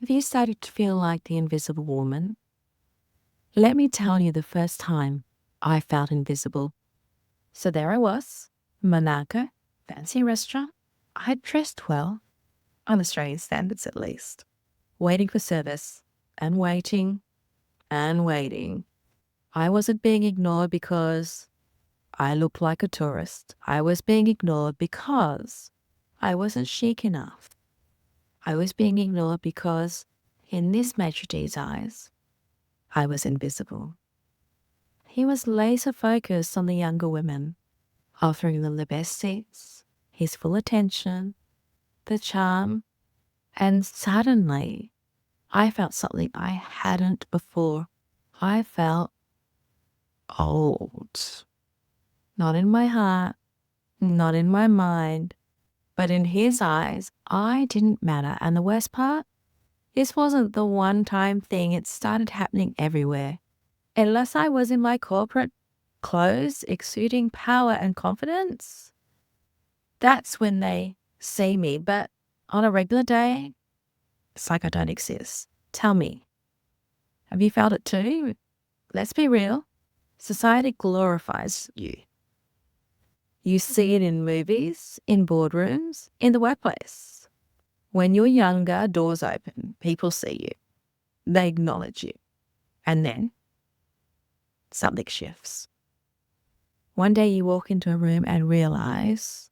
Have you started to feel like the invisible woman? Let me tell you the first time I felt invisible. So there I was, Monaco, fancy restaurant. I'd dressed well, on Australian standards at least, waiting for service and waiting and waiting. I wasn't being ignored because I looked like a tourist. I was being ignored because I wasn't chic enough. I was being ignored because, in this maitre d's eyes, I was invisible. He was laser focused on the younger women, offering them the best seats, his full attention, the charm, and suddenly I felt something I hadn't before. I felt old. Not in my heart, not in my mind, but in his eyes, I didn't matter. And the worst part, this wasn't the one-time thing. It started happening everywhere. Unless I was in my corporate clothes, exuding power and confidence, that's when they see me. But on a regular day, it's like I don't exist. Tell me, have you felt it too? Let's be real. Society glorifies you. You see it in movies, in boardrooms, in the workplace. When you're younger, doors open, people see you, they acknowledge you, and then something shifts. One day you walk into a room and realize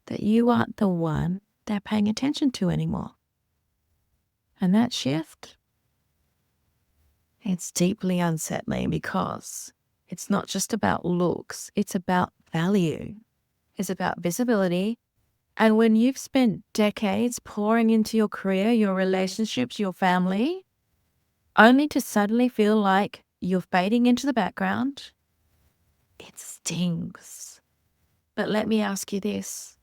that you aren't the one they're paying attention to anymore. And that shift, it's deeply unsettling because it's not just about looks, it's about value. It's about visibility. And when you've spent decades pouring into your career, your relationships, your family, only to suddenly feel like you're fading into the background, it stings. But let me ask you this.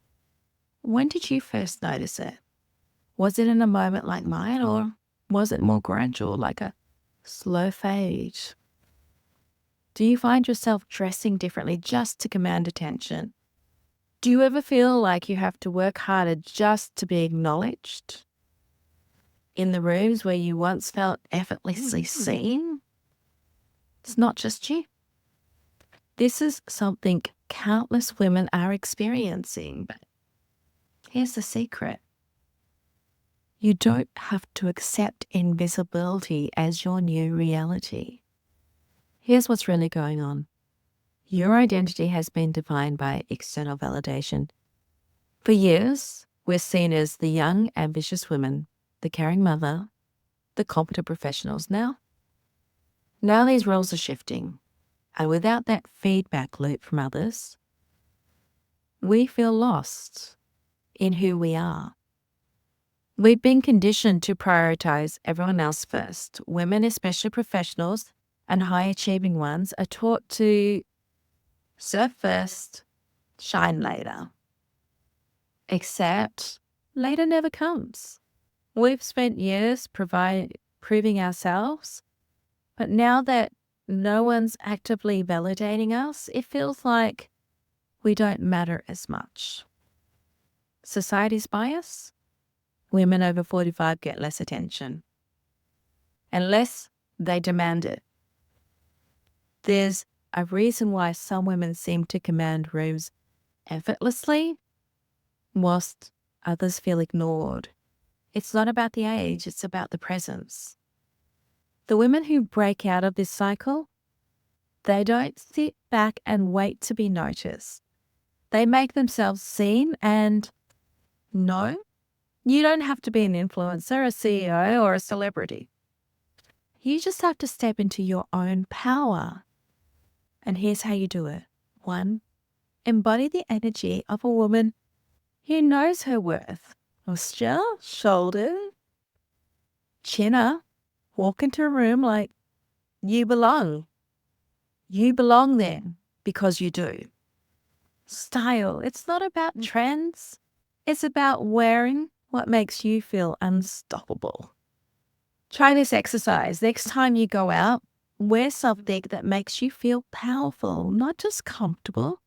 When did you first notice it? Was it in a moment like mine, or was it more gradual, like a slow fade? Do you find yourself dressing differently just to command attention? Do you ever feel like you have to work harder just to be acknowledged? In the rooms where you once felt effortlessly seen? It's not just you. This is something countless women are experiencing. But here's the secret. You don't have to accept invisibility as your new reality. Here's what's really going on. Your identity has been defined by external validation. For years, we're seen as the young, ambitious women, the caring mother, the competent professionals. Now these roles are shifting. And without that feedback loop from others, we feel lost in who we are. We've been conditioned to prioritize everyone else first. Women, especially professionals and high-achieving ones, are taught to serve first, shine later. Except later never comes. We've spent years proving ourselves, but now that no one's actively validating us, it feels like we don't matter as much. Society's bias? Women over 45 get less attention. Unless they demand it. There's a reason why some women seem to command rooms effortlessly, whilst others feel ignored. It's not about the age, it's about the presence. The women who break out of this cycle, they don't sit back and wait to be noticed. They make themselves seen, and no, you don't have to be an influencer, a CEO, or a celebrity. You just have to step into your own power. And here's how you do it. 1, embody the energy of a woman who knows her worth. Posture, shoulder, chin up, walk into a room like you belong. You belong there because you do. Style, it's not about trends. It's about wearing what makes you feel unstoppable. Try this exercise. Next time you go out, wear something that makes you feel powerful, not just comfortable.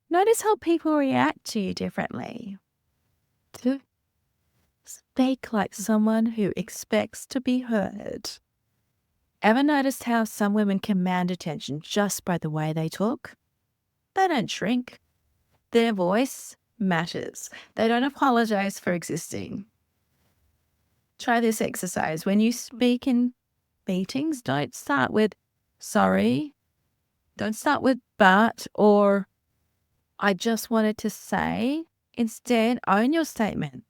Notice how people react to you differently. 2, Speak like someone who expects to be heard. Ever noticed how some women command attention just by the way they talk? They don't shrink. Their voice matters. They don't apologize for existing. Try this exercise. When you speak in meetings, don't start with sorry. Don't start with but or I just wanted to say. Instead, own your statement.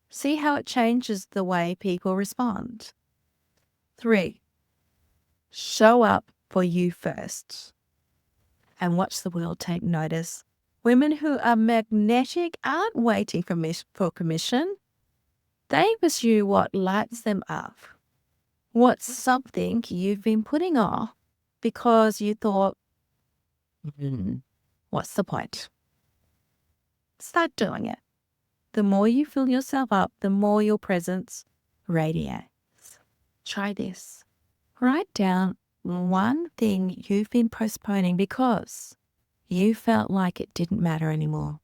See how it changes the way people respond. 3, show up for you first and watch the world take notice. Women who are magnetic aren't waiting for commission. They pursue what lights them up. What's something you've been putting off because you thought, what's the point? Start doing it. The more you fill yourself up, the more your presence radiates. Try this. Write down one thing you've been postponing because you felt like it didn't matter anymore.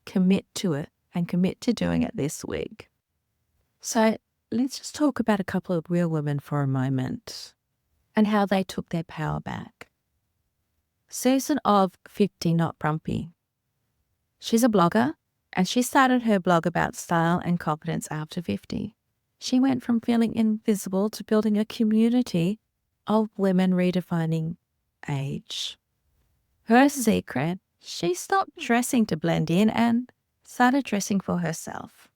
Commit to it and commit to doing it this week. So let's just talk about a couple of real women for a moment and how they took their power back. Susan of 50 Not Grumpy. She's a blogger and she started her blog about style and confidence after 50. She went from feeling invisible to building a community of women redefining age. Her secret, she stopped dressing to blend in and started dressing for herself.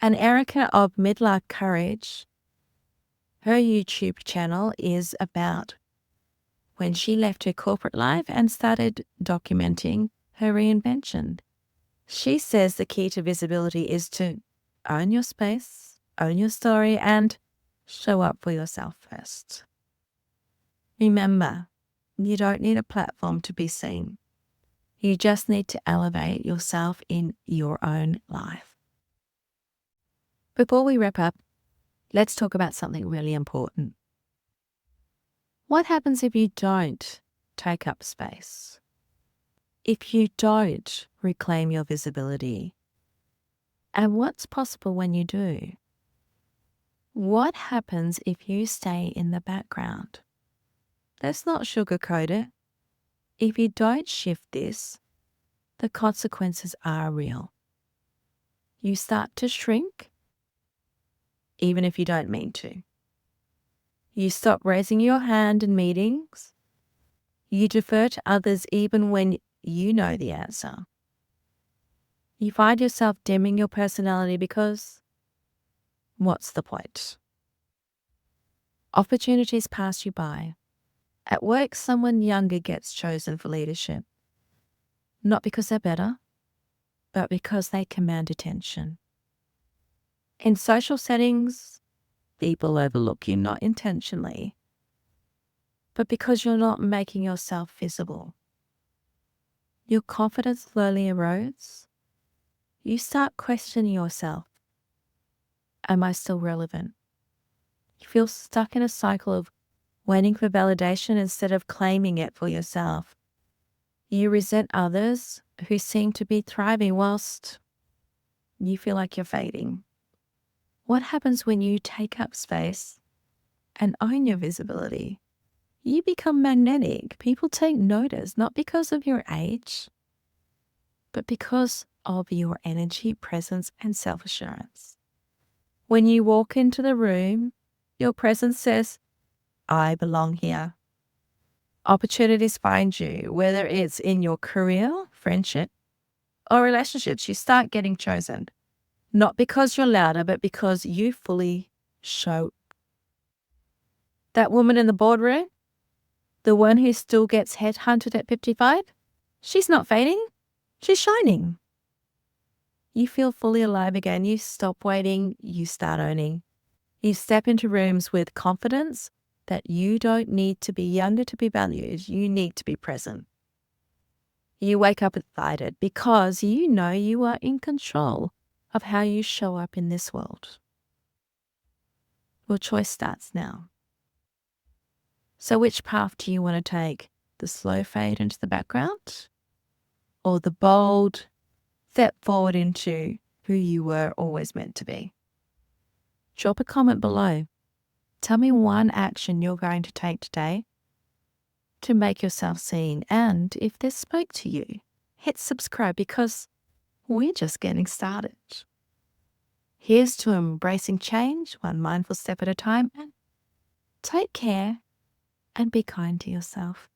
And Erica of Midlife Courage, her YouTube channel is about when she left her corporate life and started documenting her reinvention. She says the key to visibility is to own your space, own your story, and show up for yourself first. Remember, you don't need a platform to be seen. You just need to elevate yourself in your own life. Before we wrap up, let's talk about something really important. What happens if you don't take up space? If you don't reclaim your visibility? And what's possible when you do? What happens if you stay in the background? Let's not sugarcoat it. If you don't shift this, the consequences are real. You start to shrink, even if you don't mean to. You stop raising your hand in meetings. You defer to others even when you know the answer. You find yourself dimming your personality because what's the point? Opportunities pass you by. At work, someone younger gets chosen for leadership. Not because they're better, but because they command attention. In social settings, people overlook you not intentionally, but because you're not making yourself visible. Your confidence slowly erodes. You start questioning yourself. Am I still relevant? You feel stuck in a cycle of waiting for validation instead of claiming it for yourself. You resent others who seem to be thriving whilst you feel like you're fading. What happens when you take up space and own your visibility? You become magnetic. People take notice, not because of your age, but because of your energy, presence, and self-assurance. When you walk into the room, your presence says, I belong here. Opportunities find you, whether it's in your career, friendship, or relationships. You start getting chosen, not because you're louder, but because you fully show. That woman in the boardroom, the one who still gets headhunted at 55, she's not fading, she's shining. You feel fully alive again. You stop waiting, you start owning. You step into rooms with confidence that you don't need to be younger to be valued. You need to be present. You wake up excited because you know you are in control of how you show up in this world. Your choice starts now. So which path do you want to take? The slow fade into the background or the bold step forward into who you were always meant to be. Drop a comment below. Tell me one action you're going to take today to make yourself seen. And if this spoke to you, hit subscribe because we're just getting started. Here's to embracing change one mindful step at a time. And take care and be kind to yourself.